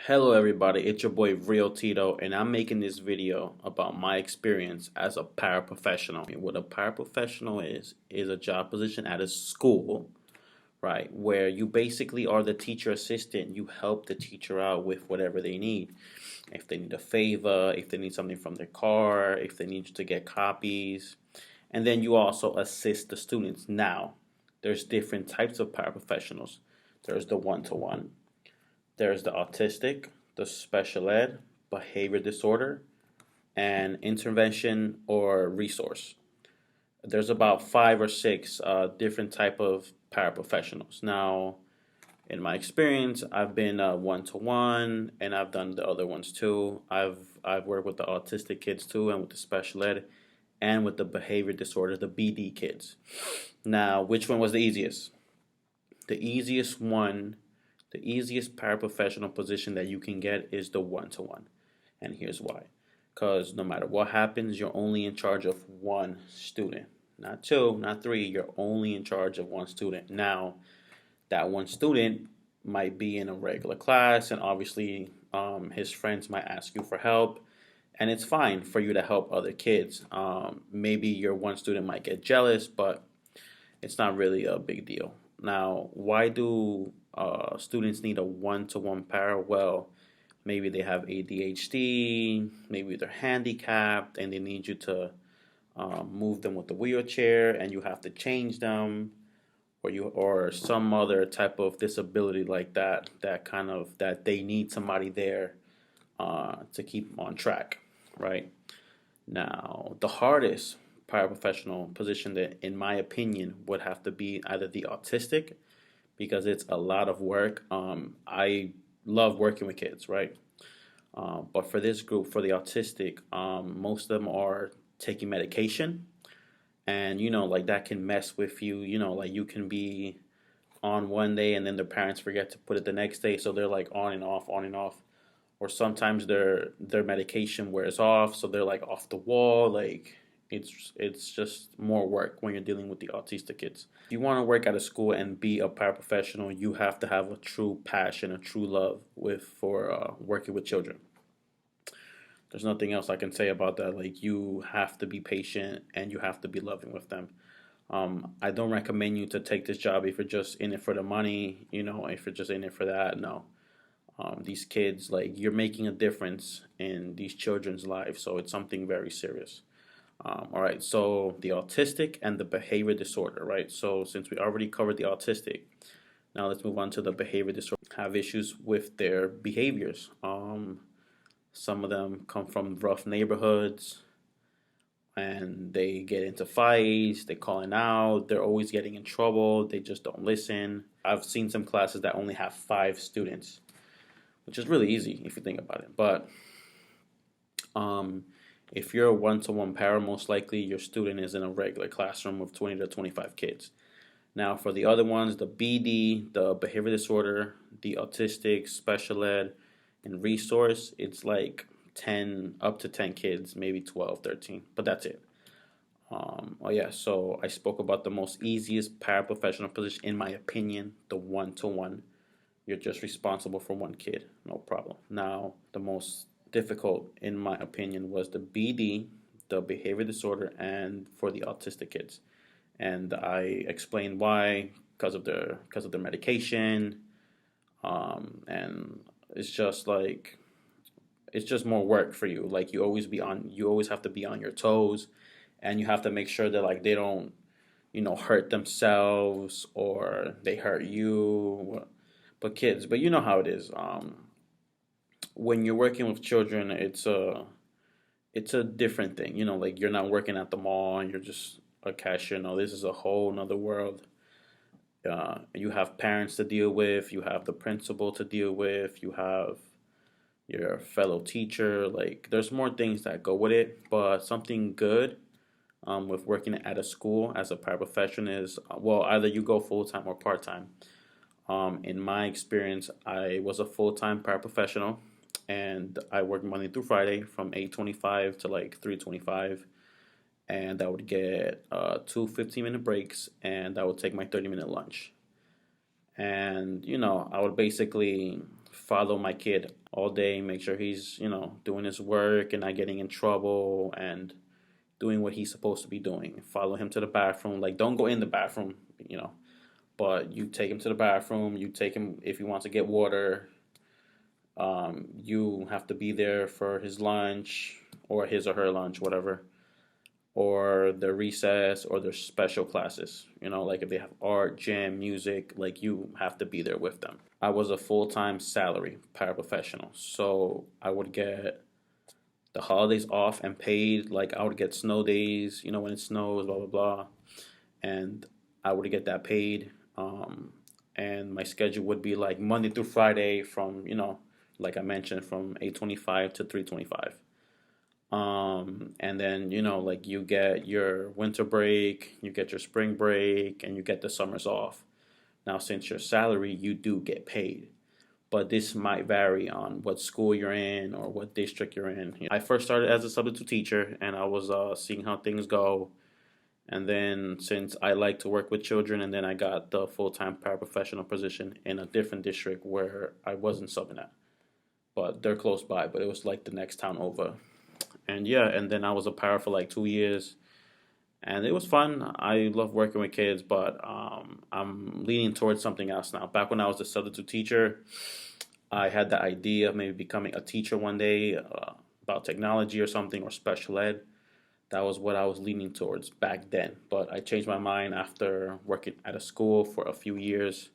Hello everybody, it's your boy Real Tito and I'm making this video about my experience as a paraprofessional. What a paraprofessional is a job position at a school, right, where you basically are the teacher assistant. You help the teacher out with whatever they need. If they need a favor, if they need something from their car, if they need you to get copies. And then you also assist the students. Now, there's different types of paraprofessionals. There's the one-to-one. There's the autistic, the special ed, behavior disorder, and intervention or resource. There's about 5 or 6 different type of paraprofessionals. Now, in my experience, I've been one-to-one, and I've done the other ones too. I've worked with the autistic kids too, and with the special ed, and with the behavior disorder, the BD kids. Now, which one was the easiest? The easiest one. The easiest paraprofessional position that you can get is the one-to-one. And here's why. Because no matter what happens, you're only in charge of one student. Not two, not three. You're only in charge of one student. Now, that one student might be in a regular class, and obviously his friends might ask you for help. And it's fine for you to help other kids. Maybe your one student might get jealous, but it's not really a big deal. Now, why do students need a one-to-one para? Well, maybe they have ADHD, maybe they're handicapped, and they need you to move them with the wheelchair, and you have to change them, or some other type of disability like that. That they need somebody there to keep them on track, right? Now, the hardest paraprofessional position that, in my opinion, would have to be either the autistic, because it's a lot of work. I love working with kids, right? But for this group, for the autistic, most of them are taking medication, and like that can mess with you. Like you can be on one day and then their parents forget to put it the next day, so they're like on and off, on and off. Or sometimes their medication wears off, so they're like off the wall. Like it's just more work when you're dealing with the autistic kids. If you want to work at a school and be a paraprofessional, you have to have a true passion, a true love for working with children. There's nothing else I can say about that. Like, you have to be patient and you have to be loving with them. I don't recommend you to take this job if you're just in it for the money. If you're just in it for that, no. These kids, like, you're making a difference in these children's lives, so it's something very serious. All right, so the autistic and the behavior disorder, right? So since we already covered the autistic, now let's move on to the behavior disorder. Have issues with their behaviors. Some of them come from rough neighborhoods, and they get into fights, they're calling out, they're always getting in trouble, they just don't listen. I've seen some classes that only have 5 students, which is really easy if you think about it. But if you're a one-to-one para, most likely your student is in a regular classroom with 20 to 25 kids. Now, for the other ones, the BD, the behavior disorder, the autistic, special ed, and resource, it's like 10, up to 10 kids, maybe 12, 13, but that's it. Oh yeah, so I spoke about the most easiest paraprofessional position, in my opinion, the one-to-one. You're just responsible for one kid, no problem. Now, the most difficult, in my opinion, was the BD, the behavior disorder, and for the autistic kids. And I explained why, because of their medication, and it's just more work for you. Like, you always have to be on your toes, and you have to make sure that, like, they don't, hurt themselves or they hurt you. But you know how it is. When you're working with children, it's a different thing. Like, you're not working at the mall and you're just a cashier. No, this is a whole nother world. You have parents to deal with, you have the principal to deal with, you have your fellow teacher. Like, there's more things that go with it. But something good with working at a school as a paraprofessional is, well, either you go full-time or part-time. In my experience, I was a full-time paraprofessional, and I worked Monday through Friday from 8:25 to like 3:25, and I would get 2 15-minute breaks, and I would take my 30-minute lunch. And I would basically follow my kid all day, make sure he's, doing his work and not getting in trouble and doing what he's supposed to be doing. Follow him to the bathroom. Like, don't go in the bathroom, but you take him to the bathroom. You take him if he wants to get water. You have to be there for his lunch or his or her lunch, whatever, or their recess or their special classes. Like if they have art, gym, music, like you have to be there with them. I was a full-time salary paraprofessional, so I would get the holidays off and paid. Like I would get snow days, when it snows, blah, blah, blah. And I would get that paid. And my schedule would be like Monday through Friday from, like I mentioned, from 8:25 to 3:25. And then, like you get your winter break, you get your spring break, and you get the summers off. Now, since your salary, you do get paid. But this might vary on what school you're in or what district you're in. I first started as a substitute teacher, and I was seeing how things go. And then since I like to work with children, and then I got the full-time paraprofessional position in a different district where I wasn't subbing at. But they're close by, but it was like the next town over. And yeah, and then I was a para for like 2 years. And it was fun. I love working with kids, but I'm leaning towards something else now. Back when I was a substitute teacher, I had the idea of maybe becoming a teacher one day about technology or something, or special ed. That was what I was leaning towards back then. But I changed my mind after working at a school for a few years.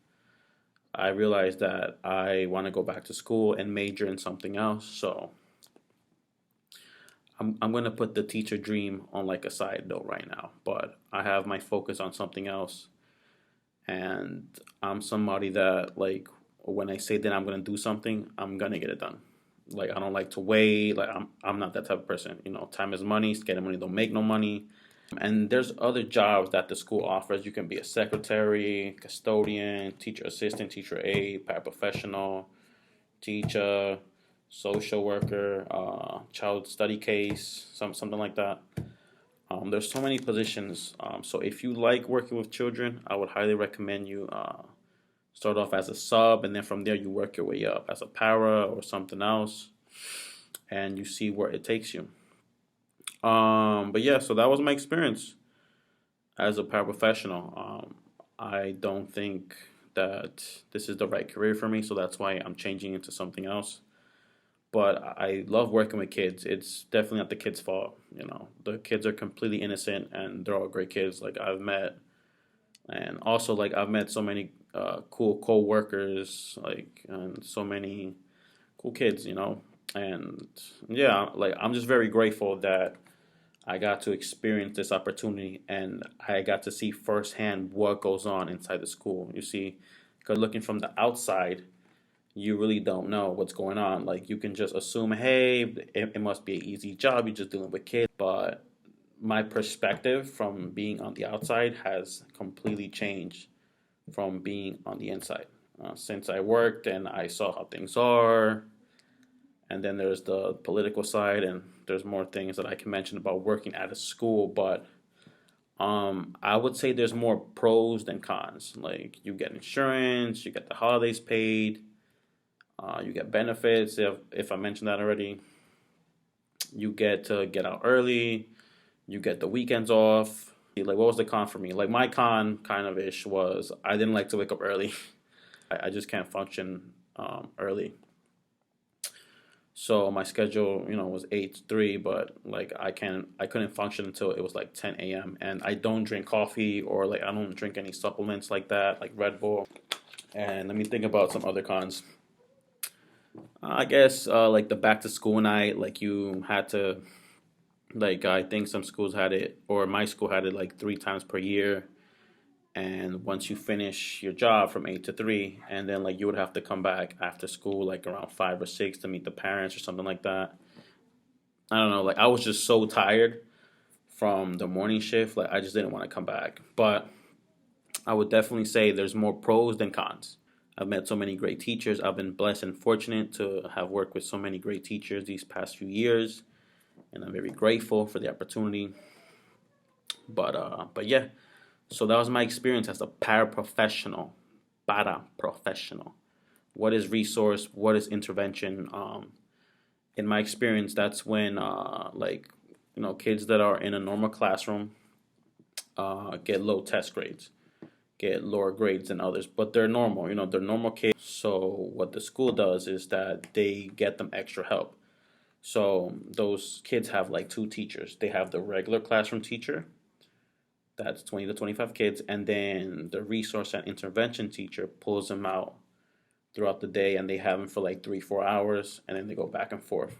I realized that I want to go back to school and major in something else. So I'm going to put the teacher dream on like a side note right now. But I have my focus on something else. And I'm somebody that, like, when I say that I'm going to do something, I'm going to get it done. Like, I don't like to wait. Like, I'm not that type of person. Time is money. Getting money don't make no money. And there's other jobs that the school offers. You can be a secretary, custodian, teacher assistant, teacher aide, paraprofessional, teacher, social worker, child study case, something like that. There's so many positions. So if you like working with children, I would highly recommend you start off as a sub, and then from there you work your way up as a para or something else, and you see where it takes you. But yeah, so that was my experience as a paraprofessional. I don't think that this is the right career for me, so that's why I'm changing into something else. But I love working with kids. It's definitely not the kids' fault. The kids are completely innocent, and they're all great kids. Like I've met, and also like I've met so many cool co-workers, like, and so many cool kids. And yeah, like I'm just very grateful that I got to experience this opportunity, and I got to see firsthand what goes on inside the school. You see, because looking from the outside, you really don't know what's going on. Like you can just assume, hey, it must be an easy job. You're just dealing with kids. But my perspective from being on the outside has completely changed from being on the inside. Since I worked and I saw how things are, and then there's the political side, and there's more things that I can mention about working at a school. But I would say there's more pros than cons. Like you get insurance, you get the holidays paid, you get benefits, if I mentioned that already. You get to get out early. You get the weekends off. Like, what was the con for me? Like, my con, kind of ish, was I didn't like to wake up early. I just can't function early. So my schedule, was 8 to 3, but like I couldn't function until it was like 10 a.m. And I don't drink coffee, or like I don't drink any supplements like that, like Red Bull. And let me think about some other cons. I guess like the back to school night, like you had to, like I think some schools had it, or my school had it like 3 times per year. And once you finish your job from 8 to 3, and then like you would have to come back after school like around 5 or 6 to meet the parents or something like that. I don't know, like I was just so tired from the morning shift, like I just didn't want to come back. But I would definitely say there's more pros than cons. I've met so many great teachers. I've been blessed and fortunate to have worked with so many great teachers these past few years, and I'm very grateful for the opportunity. But yeah, so that was my experience as a paraprofessional. what is resource, what is intervention. In my experience, that's when kids that are in a normal classroom get low test grades, get lower grades than others, but they're normal. They're normal kids. So what the school does is that they get them extra help. So those kids have like two teachers. They have the regular classroom teacher, that's 20 to 25 kids, and then the resource and intervention teacher pulls them out throughout the day, and they have them for like 3-4 hours, and then they go back and forth.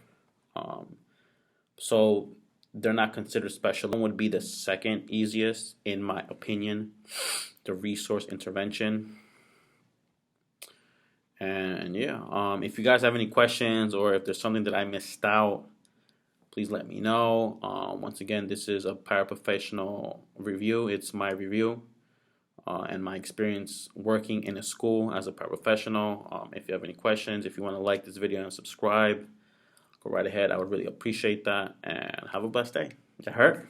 So they're not considered special. One would be the second easiest, in my opinion, the resource intervention. And yeah, if you guys have any questions or if there's something that I missed out, please let me know. Once again, this is a paraprofessional review. It's my review and my experience working in a school as a paraprofessional. If you have any questions, if you want to like this video and subscribe, go right ahead. I would really appreciate that. And have a blessed day. That hurt?